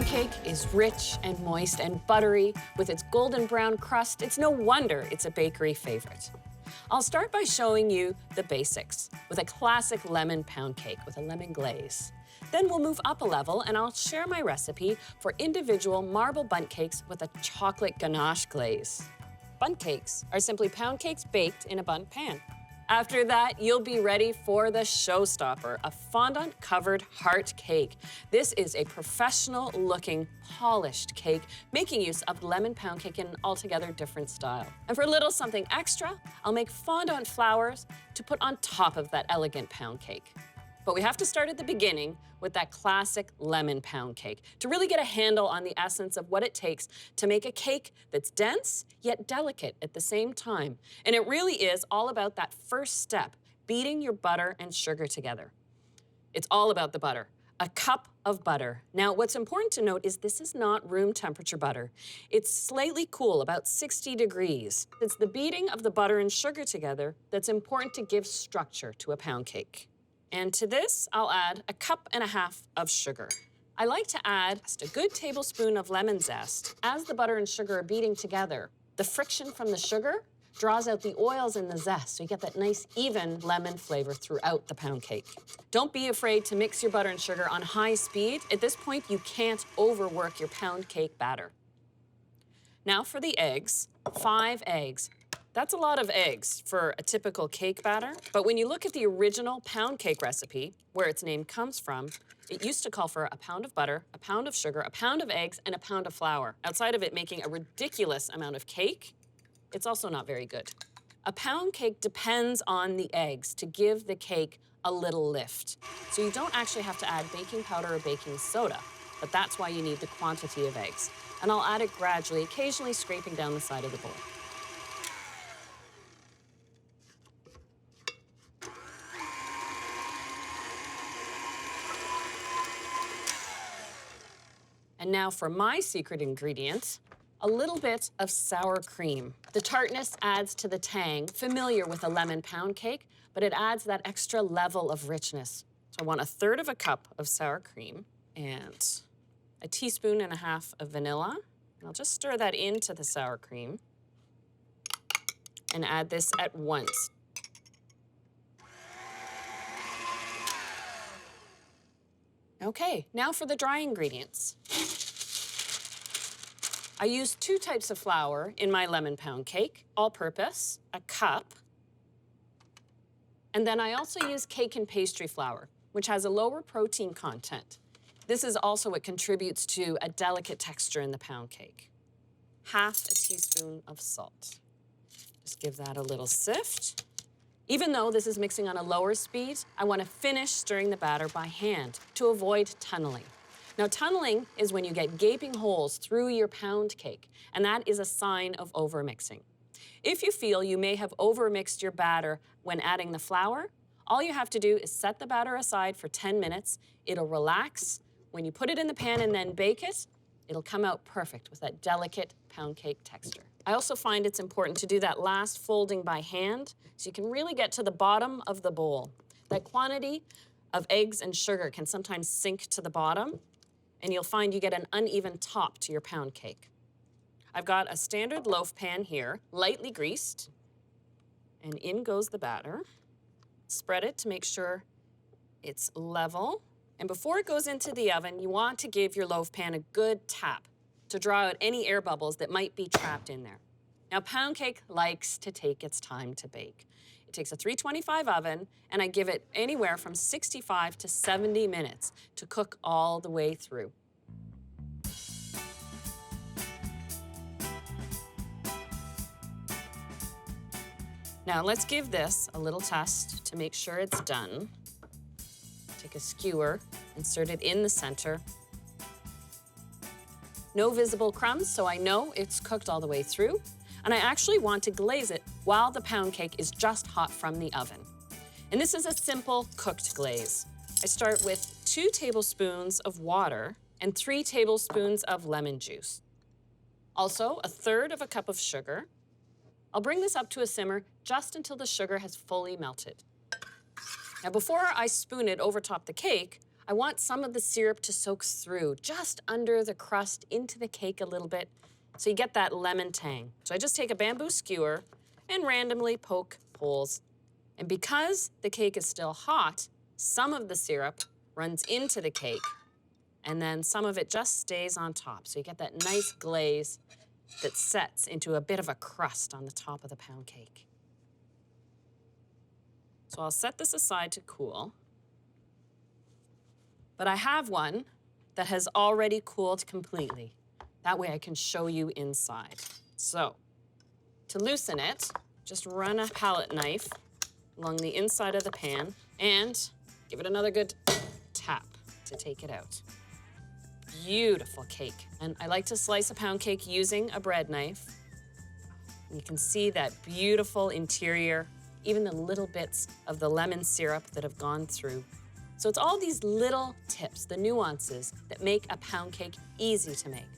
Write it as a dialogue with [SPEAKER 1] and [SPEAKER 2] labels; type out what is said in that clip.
[SPEAKER 1] pound cake is rich and moist and buttery. With its golden brown crust, it's no wonder it's a bakery favorite. I'll start by showing you the basics with a classic lemon pound cake with a lemon glaze. Then we'll move up a level and I'll share my recipe for individual marble bundt cakes with a chocolate ganache glaze. Bundt cakes are simply pound cakes baked in a bundt pan. After that, you'll be ready for the showstopper, a fondant-covered heart cake. This is a professional-looking, polished cake, making use of lemon pound cake in an altogether different style. And for a little something extra, I'll make fondant flowers to put on top of that elegant pound cake. But we have to start at the beginning with that classic lemon pound cake to really get a handle on the essence of what it takes to make a cake that's dense yet delicate at the same time. And it really is all about that first step, beating your butter and sugar together. It's all about the butter. A cup of butter. Now, what's important to note is this is not room temperature butter. It's slightly cool, about 60 degrees. It's the beating of the butter and sugar together that's important to give structure to a pound cake. And to this, I'll add a cup and a half of sugar. I like to add just a good tablespoon of lemon zest. As the butter and sugar are beating together, the friction from the sugar draws out the oils in the zest, so you get that nice, even lemon flavor throughout the pound cake. Don't be afraid to mix your butter and sugar on high speed. At this point, you can't overwork your pound cake batter. Now for the eggs, 5 eggs. That's a lot of eggs for a typical cake batter, but when you look at the original pound cake recipe, where its name comes from, it used to call for a pound of butter, a pound of sugar, a pound of eggs, and a pound of flour. Outside of it making a ridiculous amount of cake, it's also not very good. A pound cake depends on the eggs to give the cake a little lift. So you don't actually have to add baking powder or baking soda, but that's why you need the quantity of eggs. And I'll add it gradually, occasionally scraping down the side of the bowl. And now for my secret ingredient, a little bit of sour cream. The tartness adds to the tang, familiar with a lemon pound cake, but it adds that extra level of richness. So I want 1/3 of a cup of sour cream and 1.5 teaspoons of vanilla. And I'll just stir that into the sour cream and add this at once. Okay, now for the dry ingredients. I use 2 types of flour in my lemon pound cake, all-purpose, a cup. And then I also use cake and pastry flour, which has a lower protein content. This is also what contributes to a delicate texture in the pound cake. 1/2 teaspoon of salt. Just give that a little sift. Even though this is mixing on a lower speed, I want to finish stirring the batter by hand to avoid tunneling. Now, tunneling is when you get gaping holes through your pound cake, and that is a sign of overmixing. If you feel you may have overmixed your batter when adding the flour, all you have to do is set the batter aside for 10 minutes. It'll relax. When you put it in the pan and then bake it, it'll come out perfect with that delicate pound cake texture. I also find it's important to do that last folding by hand so you can really get to the bottom of the bowl. That quantity of eggs and sugar can sometimes sink to the bottom, and you'll find you get an uneven top to your pound cake. I've got a standard loaf pan here, lightly greased, and in goes the batter. Spread it to make sure it's level. And before it goes into the oven, you want to give your loaf pan a good tap to draw out any air bubbles that might be trapped in there. Now, pound cake likes to take its time to bake. It takes a 325 oven, and I give it anywhere from 65 to 70 minutes to cook all the way through. Now, let's give this a little test to make sure it's done. Take a skewer, insert it in the center. No visible crumbs, so I know it's cooked all the way through. And I actually want to glaze it while the pound cake is just hot from the oven. And this is a simple cooked glaze. I start with 2 tablespoons of water and 3 tablespoons of lemon juice. Also, 1/3 of a cup of sugar. I'll bring this up to a simmer just until the sugar has fully melted. Now, before I spoon it over top the cake, I want some of the syrup to soak through, just under the crust, into the cake a little bit, so you get that lemon tang. So I just take a bamboo skewer and randomly poke holes. And because the cake is still hot, some of the syrup runs into the cake, and then some of it just stays on top. So you get that nice glaze that sets into a bit of a crust on the top of the pound cake. So I'll set this aside to cool. But I have one that has already cooled completely. That way I can show you inside. So to loosen it, just run a palette knife along the inside of the pan and give it another good tap to take it out. Beautiful cake. And I like to slice a pound cake using a bread knife. And you can see that beautiful interior, even the little bits of the lemon syrup that have gone through. So it's all these little tips, the nuances, that make a pound cake easy to make.